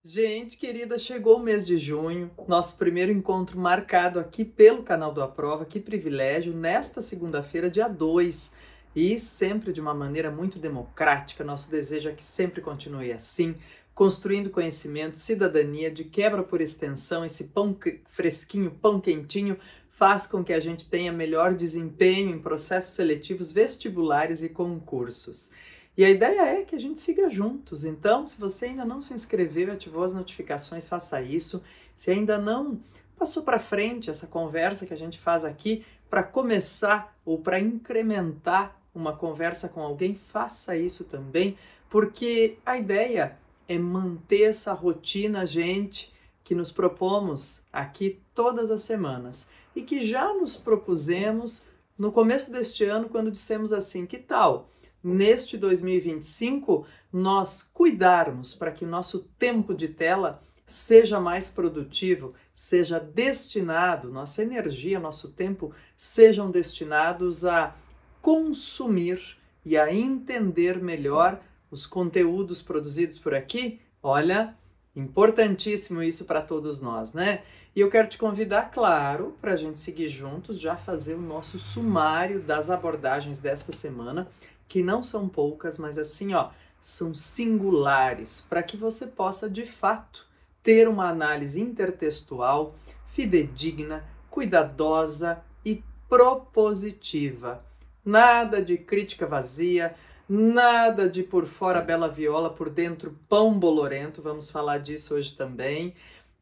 Gente querida, chegou o mês de junho, nosso primeiro encontro marcado aqui pelo canal do Aprova, que privilégio, nesta segunda-feira, dia 2, e sempre de uma maneira muito democrática. Nosso desejo é que sempre continue assim, construindo conhecimento, cidadania, de quebra por extensão. Esse pão fresquinho, pão quentinho, faz com que a gente tenha melhor desempenho em processos seletivos vestibulares e concursos. E a ideia é que a gente siga juntos. Então, se você ainda não se inscreveu e ativou as notificações, faça isso. Se ainda não passou para frente essa conversa que a gente faz aqui para começar ou para incrementar uma conversa com alguém, faça isso também, porque a ideia é manter essa rotina, gente, que nos propomos aqui todas as semanas e que já nos propusemos no começo deste ano, quando dissemos assim: que tal neste 2025, nós cuidarmos para que o nosso tempo de tela seja mais produtivo, seja destinado, nossa energia, nosso tempo sejam destinados a consumir e a entender melhor os conteúdos produzidos por aqui? Olha, importantíssimo isso para todos nós, né? E eu quero te convidar, claro, para a gente seguir juntos, já fazer o nosso sumário das abordagens desta semana, que não são poucas, mas assim, ó, são singulares, para que você possa, de fato, ter uma análise intertextual, fidedigna, cuidadosa e propositiva. Nada de crítica vazia, nada de por fora bela viola, por dentro pão bolorento, vamos falar disso hoje também,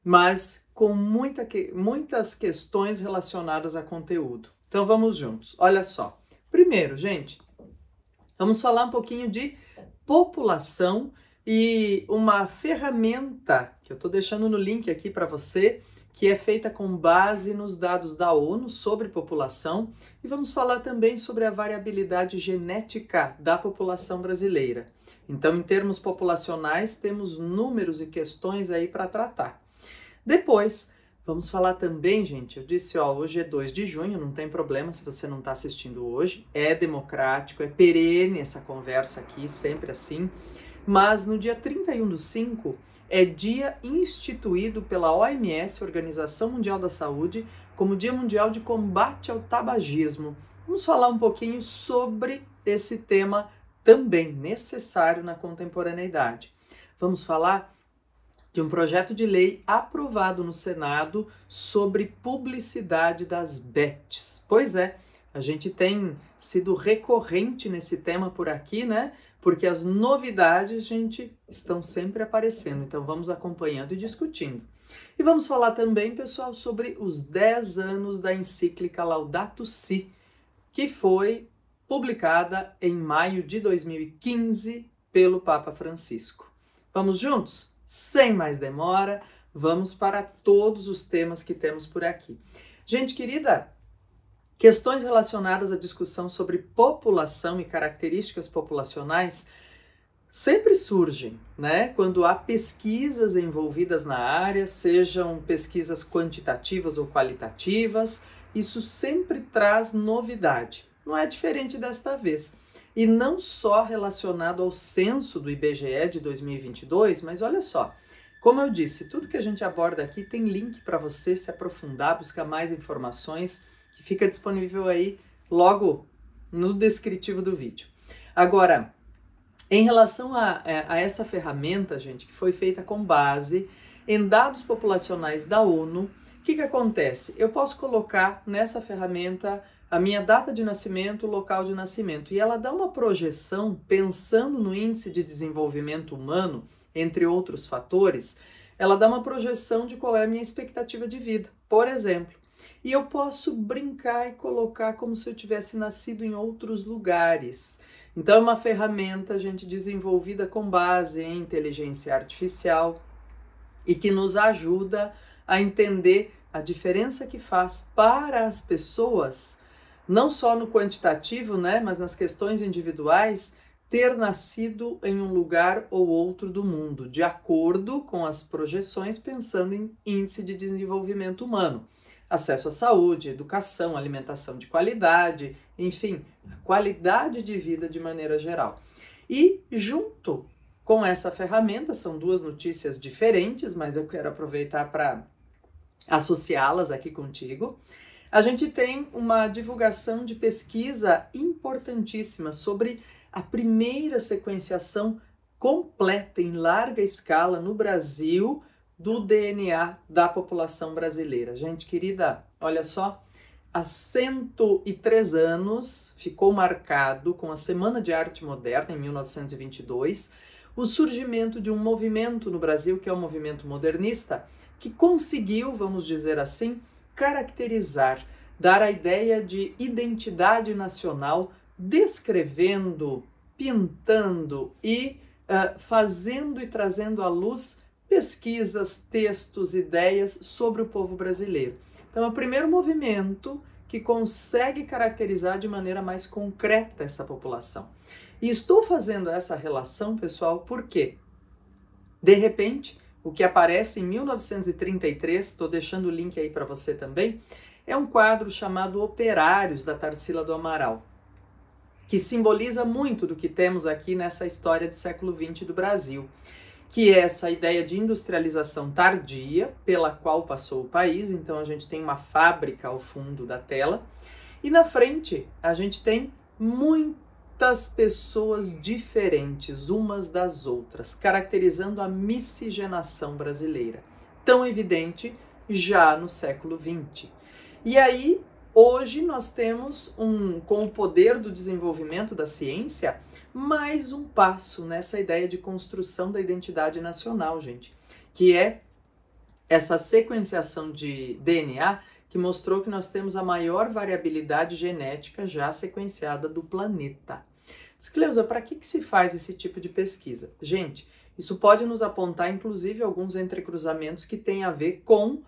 mas com muitas questões relacionadas a conteúdo. Então vamos juntos, olha só. Primeiro, gente, vamos falar um pouquinho de população e uma ferramenta que eu estou deixando no link aqui para você, que é feita com base nos dados da ONU sobre população, e vamos falar também sobre a variabilidade genética da população brasileira. Então, em termos populacionais, temos números e questões aí para tratar. Depois, vamos falar também, gente, eu disse, ó, hoje é 2 de junho, não tem problema se você não está assistindo hoje, é democrático, é perene essa conversa aqui, sempre assim, mas no dia 31/5 é dia instituído pela OMS, Organização Mundial da Saúde, como Dia Mundial de Combate ao Tabagismo. Vamos falar um pouquinho sobre esse tema também necessário na contemporaneidade. Vamos falar de um projeto de lei aprovado no Senado sobre publicidade das bets. Pois é, a gente tem sido recorrente nesse tema por aqui, né? Porque as novidades, gente, estão sempre aparecendo. Então vamos acompanhando e discutindo. E vamos falar também, pessoal, sobre os 10 anos da encíclica Laudato Si, que foi publicada em maio de 2015 pelo Papa Francisco. Vamos juntos? Sem mais demora, vamos para todos os temas que temos por aqui. Gente querida, questões relacionadas à discussão sobre população e características populacionais sempre surgem, né? Quando há pesquisas envolvidas na área, sejam pesquisas quantitativas ou qualitativas, isso sempre traz novidade. Não é diferente desta vez. E não só relacionado ao censo do IBGE de 2022, mas olha só, como eu disse, tudo que a gente aborda aqui tem link para você se aprofundar, buscar mais informações, que fica disponível aí logo no descritivo do vídeo. Agora, em relação a essa ferramenta, gente, que foi feita com base em dados populacionais da ONU, o que acontece? Eu posso colocar nessa ferramenta a minha data de nascimento, o local de nascimento, e ela dá uma projeção, pensando no índice de desenvolvimento humano, entre outros fatores, ela dá uma projeção de qual é a minha expectativa de vida, por exemplo. E eu posso brincar e colocar como se eu tivesse nascido em outros lugares. Então é uma ferramenta, gente, desenvolvida com base em inteligência artificial e que nos ajuda a entender a diferença que faz para as pessoas, não só no quantitativo, né, mas nas questões individuais, ter nascido em um lugar ou outro do mundo, de acordo com as projeções, pensando em índice de desenvolvimento humano. Acesso à saúde, educação, alimentação de qualidade, enfim, qualidade de vida de maneira geral. E junto com essa ferramenta. São duas notícias diferentes, mas eu quero aproveitar para associá-las aqui contigo. A gente tem uma divulgação de pesquisa importantíssima sobre a primeira sequenciação completa em larga escala no Brasil do DNA da população brasileira. Gente querida, olha só, há 103 anos ficou marcado com a Semana de Arte Moderna, em 1922, o surgimento de um movimento no Brasil, que é o movimento modernista, que conseguiu, vamos dizer assim, caracterizar, dar a ideia de identidade nacional, descrevendo, pintando e fazendo e trazendo à luz pesquisas, textos, ideias sobre o povo brasileiro. Então é o primeiro movimento que consegue caracterizar de maneira mais concreta essa população. E estou fazendo essa relação, pessoal, porque, de repente, o que aparece em 1933, estou deixando o link aí para você também, é um quadro chamado Operários, da Tarsila do Amaral, que simboliza muito do que temos aqui nessa história do século XX do Brasil, que é essa ideia de industrialização tardia pela qual passou o país. Então a gente tem uma fábrica ao fundo da tela e na frente a gente tem muitas pessoas diferentes umas das outras, caracterizando a miscigenação brasileira, tão evidente já no século XX. E aí, hoje nós temos, com o poder do desenvolvimento da ciência, mais um passo nessa ideia de construção da identidade nacional, gente, que é essa sequenciação de DNA que mostrou que nós temos a maior variabilidade genética já sequenciada do planeta. Diz, Cleusa, para que se faz esse tipo de pesquisa? Gente, isso pode nos apontar, inclusive, alguns entrecruzamentos que têm a ver com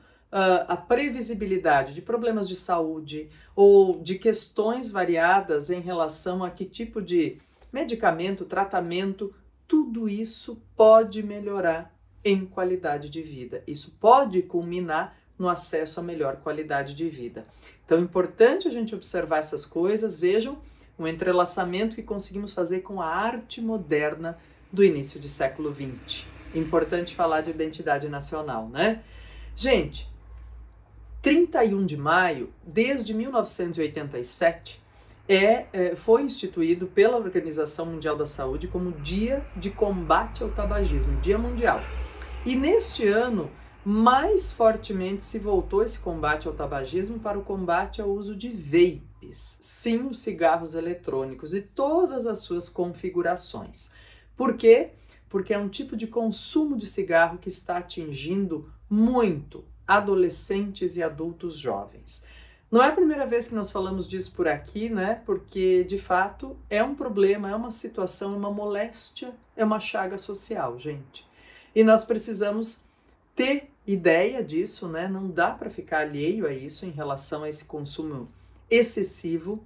a previsibilidade de problemas de saúde ou de questões variadas em relação a que tipo de medicamento, tratamento, tudo isso pode melhorar em qualidade de vida. Isso pode culminar no acesso a melhor qualidade de vida. Então é importante a gente observar essas coisas, vejam o entrelaçamento que conseguimos fazer com a arte moderna do início do século XX. Importante falar de identidade nacional, né? Gente, 31 de maio, desde 1987, foi instituído pela Organização Mundial da Saúde como Dia de Combate ao Tabagismo, Dia Mundial. E neste ano, mais fortemente se voltou esse combate ao tabagismo para o combate ao uso de vapes, sim, os cigarros eletrônicos e todas as suas configurações. Por quê? Porque é um tipo de consumo de cigarro que está atingindo muito adolescentes e adultos jovens. Não é a primeira vez que nós falamos disso por aqui, né? Porque, de fato, é um problema, é uma situação, é uma moléstia, é uma chaga social, gente. E nós precisamos ter ideia disso, né? Não dá para ficar alheio a isso em relação a esse consumo excessivo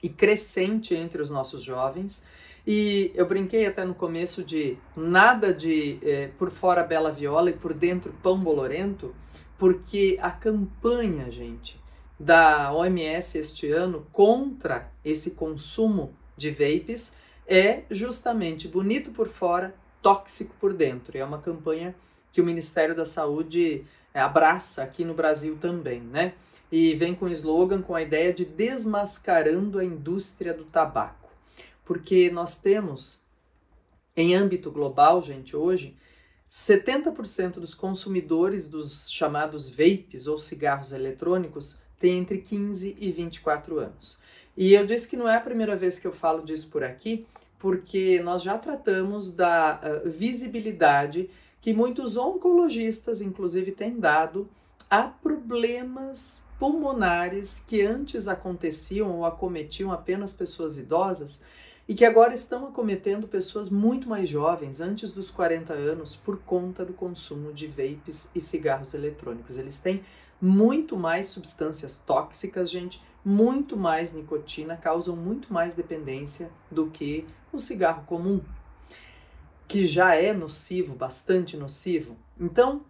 e crescente entre os nossos jovens. E eu brinquei até no começo de nada de por fora bela viola e por dentro pão bolorento, porque a campanha, gente, da OMS este ano contra esse consumo de vapes é justamente bonito por fora, tóxico por dentro. E é uma campanha que o Ministério da Saúde abraça aqui no Brasil também, né? E vem com o slogan, com a ideia de desmascarando a indústria do tabaco. Porque nós temos, em âmbito global, gente, hoje, 70% dos consumidores dos chamados vapes ou cigarros eletrônicos têm entre 15 e 24 anos. E eu disse que não é a primeira vez que eu falo disso por aqui, porque nós já tratamos da visibilidade que muitos oncologistas, inclusive, têm dado a problemas pulmonares que antes aconteciam ou acometiam apenas pessoas idosas e que agora estão acometendo pessoas muito mais jovens, antes dos 40 anos, por conta do consumo de vapes e cigarros eletrônicos. Eles têm muito mais substâncias tóxicas, gente, muito mais nicotina, causam muito mais dependência do que o cigarro comum, que já é nocivo, bastante nocivo. Então,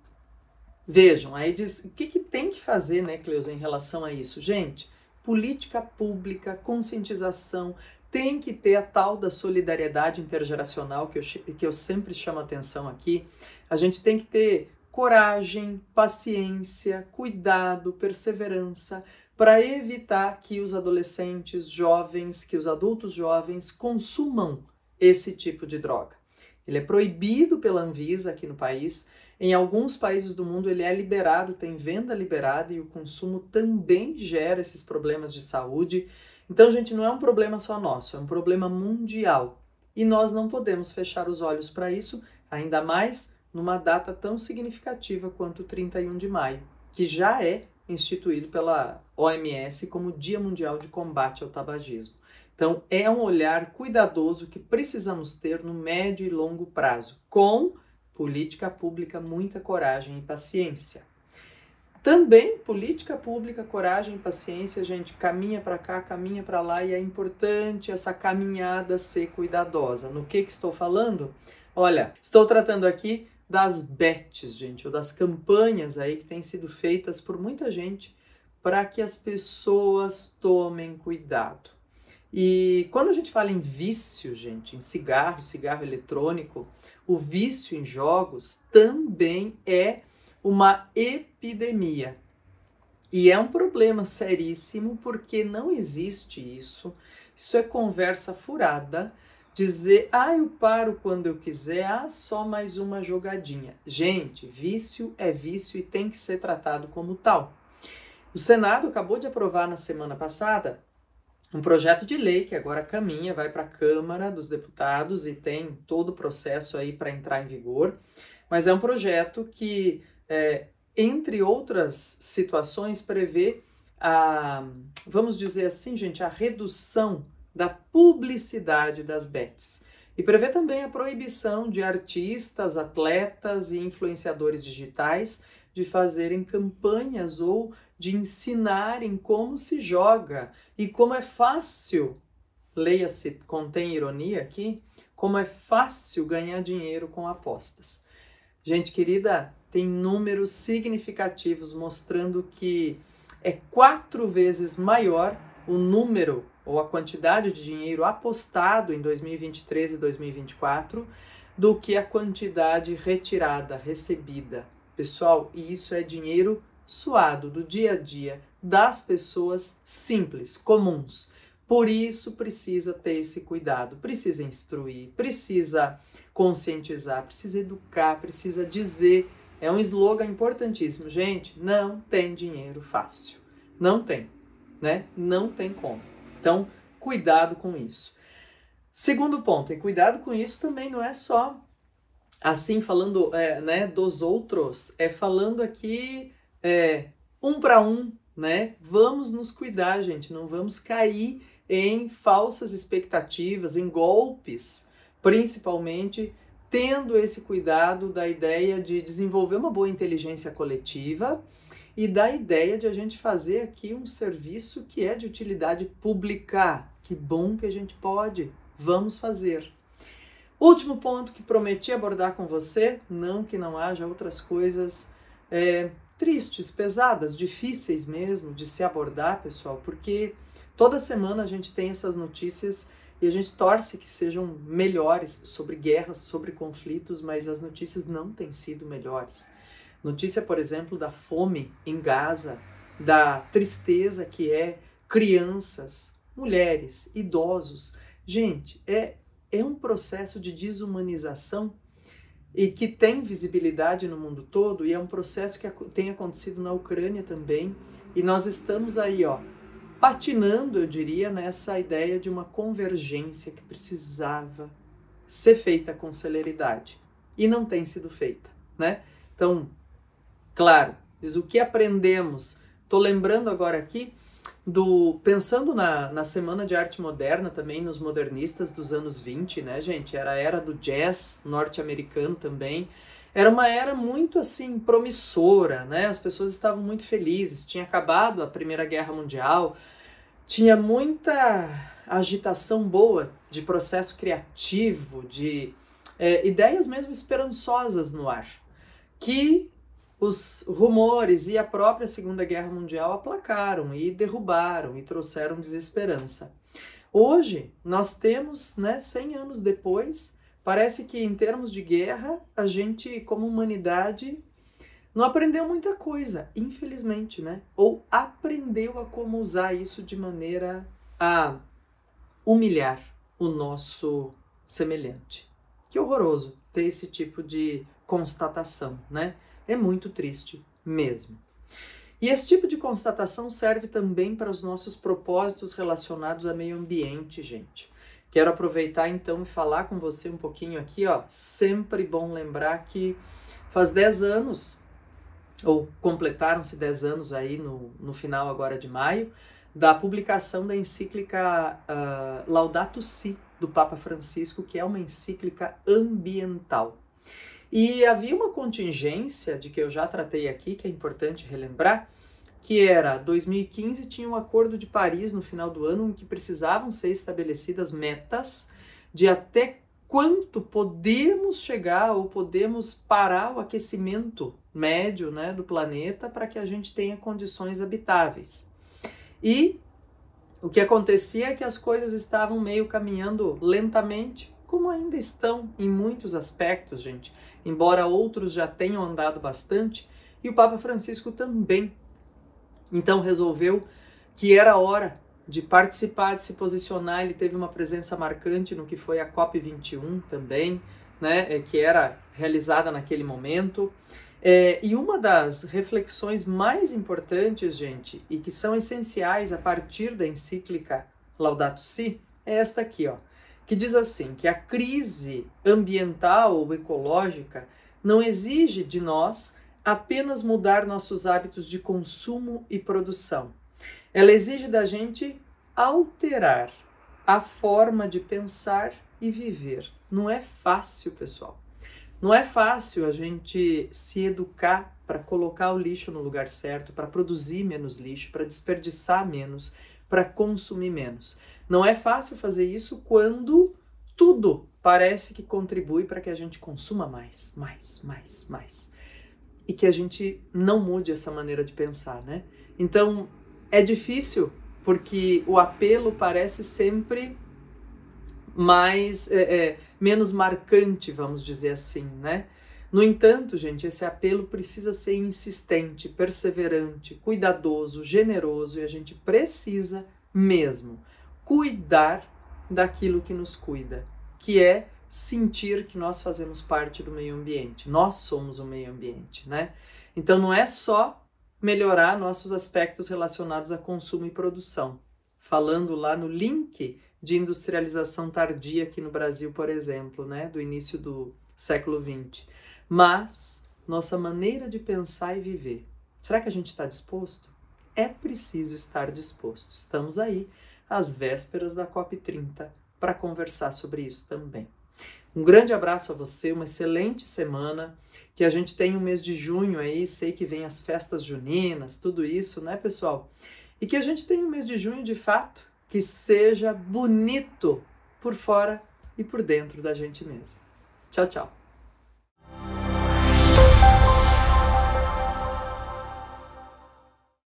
vejam, aí diz, o que tem que fazer, né, Cleusa, em relação a isso? Gente, política pública, conscientização, tem que ter a tal da solidariedade intergeracional que eu sempre chamo atenção aqui. A gente tem que ter coragem, paciência, cuidado, perseverança para evitar que os adolescentes jovens, que os adultos jovens consumam esse tipo de droga. Ele é proibido pela Anvisa aqui no país. Em alguns países do mundo ele é liberado, tem venda liberada e o consumo também gera esses problemas de saúde. Então, gente, não é um problema só nosso, é um problema mundial. E nós não podemos fechar os olhos para isso, ainda mais numa data tão significativa quanto o 31 de maio, que já é instituído pela OMS como Dia Mundial de Combate ao Tabagismo. Então, é um olhar cuidadoso que precisamos ter no médio e longo prazo, com política pública, muita coragem e paciência. Também política pública, coragem e paciência, gente, caminha para cá, caminha para lá e é importante essa caminhada ser cuidadosa. No que estou falando? Olha, estou tratando aqui das bets, gente, ou das campanhas aí que têm sido feitas por muita gente para que as pessoas tomem cuidado. E quando a gente fala em vício, gente, em cigarro eletrônico, o vício em jogos também é uma epidemia. E é um problema seríssimo porque não existe isso. Isso é conversa furada. Dizer, eu paro quando eu quiser, só mais uma jogadinha. Gente, vício é vício e tem que ser tratado como tal. O Senado acabou de aprovar na semana passada um projeto de lei que agora caminha, vai para a Câmara dos Deputados e tem todo o processo aí para entrar em vigor. Mas é um projeto que, entre outras situações, prevê vamos dizer assim, gente, a redução da publicidade das bets. E prevê também a proibição de artistas, atletas e influenciadores digitais de fazerem campanhas ou de ensinarem como se joga e como é fácil, leia-se, contém ironia aqui, como é fácil ganhar dinheiro com apostas. Gente querida, tem números significativos mostrando que é 4 vezes maior o número ou a quantidade de dinheiro apostado em 2023 e 2024 do que a quantidade retirada, recebida. Pessoal, e isso é dinheiro suado do dia a dia das pessoas simples, comuns. Por isso precisa ter esse cuidado, precisa instruir, precisa conscientizar, precisa educar, precisa dizer. É um slogan importantíssimo. Gente, não tem dinheiro fácil. Não tem, né? Não tem como. Então, cuidado com isso. Segundo ponto, e cuidado com isso também não é só assim falando dos outros, é falando aqui um para um, né? Vamos nos cuidar, gente, não vamos cair em falsas expectativas, em golpes, principalmente tendo esse cuidado da ideia de desenvolver uma boa inteligência coletiva e da ideia de a gente fazer aqui um serviço que é de utilidade pública. Que bom que a gente pode, vamos fazer. Último ponto que prometi abordar com você, não que não haja outras coisas tristes, pesadas, difíceis mesmo de se abordar, pessoal, porque toda semana a gente tem essas notícias e a gente torce que sejam melhores sobre guerras, sobre conflitos, mas as notícias não têm sido melhores. Notícia, por exemplo, da fome em Gaza, da tristeza que é crianças, mulheres, idosos. Gente, é um processo de desumanização e que tem visibilidade no mundo todo e é um processo que tem acontecido na Ucrânia também e nós estamos aí, patinando, eu diria, nessa ideia de uma convergência que precisava ser feita com celeridade e não tem sido feita, né? Então, claro, o que aprendemos, estou lembrando agora aqui, pensando na Semana de Arte Moderna também, nos modernistas dos anos 20, né, gente? Era a era do jazz norte-americano também. Era uma era muito, assim, promissora, né? As pessoas estavam muito felizes. Tinha acabado a Primeira Guerra Mundial. Tinha muita agitação boa de processo criativo, de ideias mesmo esperançosas no ar. Que os rumores e a própria Segunda Guerra Mundial aplacaram e derrubaram e trouxeram desesperança. Hoje, nós temos, né, 100 anos depois, parece que em termos de guerra, a gente, como humanidade, não aprendeu muita coisa, infelizmente, né? Ou aprendeu a como usar isso de maneira a humilhar o nosso semelhante. Que horroroso ter esse tipo de constatação, né? É muito triste mesmo. E esse tipo de constatação serve também para os nossos propósitos relacionados ao meio ambiente, gente. Quero aproveitar então e falar com você um pouquinho aqui, ó. Sempre bom lembrar que faz 10 anos, ou completaram-se 10 anos aí no final agora de maio, da publicação da encíclica Laudato Si, do Papa Francisco, que é uma encíclica ambiental. E havia uma contingência, de que eu já tratei aqui, que é importante relembrar, que era 2015 tinha um Acordo de Paris no final do ano em que precisavam ser estabelecidas metas de até quanto podemos chegar ou podemos parar o aquecimento médio, né, do planeta para que a gente tenha condições habitáveis. E o que acontecia é que as coisas estavam meio caminhando lentamente, como ainda estão em muitos aspectos, gente, embora outros já tenham andado bastante, e o Papa Francisco também. Então resolveu que era hora de participar, de se posicionar. Ele teve uma presença marcante no que foi a COP21 também, né, que era realizada naquele momento. E uma das reflexões mais importantes, gente, e que são essenciais a partir da encíclica Laudato Si, é esta aqui, ó, que diz assim, que a crise ambiental ou ecológica não exige de nós apenas mudar nossos hábitos de consumo e produção. Ela exige da gente alterar a forma de pensar e viver. Não é fácil, pessoal. Não é fácil a gente se educar para colocar o lixo no lugar certo, para produzir menos lixo, para desperdiçar menos, para consumir menos. Não é fácil fazer isso quando tudo parece que contribui para que a gente consuma mais. E que a gente não mude essa maneira de pensar, né? Então, é difícil porque o apelo parece sempre menos marcante, vamos dizer assim, né? No entanto, gente, esse apelo precisa ser insistente, perseverante, cuidadoso, generoso, e a gente precisa mesmo cuidar daquilo que nos cuida, que é sentir que nós fazemos parte do meio ambiente, nós somos o meio ambiente, né? Então não é só melhorar nossos aspectos relacionados a consumo e produção, falando lá no link de industrialização tardia aqui no Brasil, por exemplo, né, do início do século XX. Mas nossa maneira de pensar e viver, será que a gente está disposto? É preciso estar disposto. Estamos aí às vésperas da COP30 para conversar sobre isso também. Um grande abraço a você, uma excelente semana, que a gente tenha um mês de junho aí, sei que vem as festas juninas, tudo isso, né, pessoal? E que a gente tenha um mês de junho, de fato, que seja bonito por fora e por dentro da gente mesmo. Tchau, tchau.